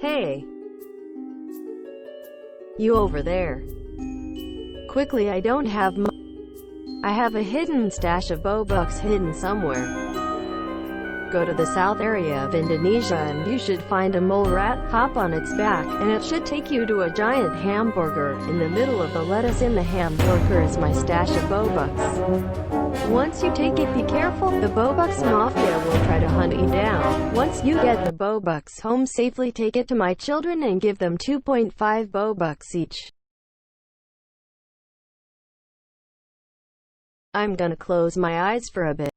Hey, you over there. Quickly, I don't have I have a hidden stash of bobux hidden somewhere. Go to the south area of Indonesia and you should find a mole rat, hop on its back, and it should take you to a giant hamburger. In the middle of the lettuce in the hamburger is my stash of bobux. Once you take it, be careful, the bobux mafia will try to hunt you down. Once you get the bobux home safely, take it to my children and give them 2.5 bobux each. I'm gonna close my eyes for a bit.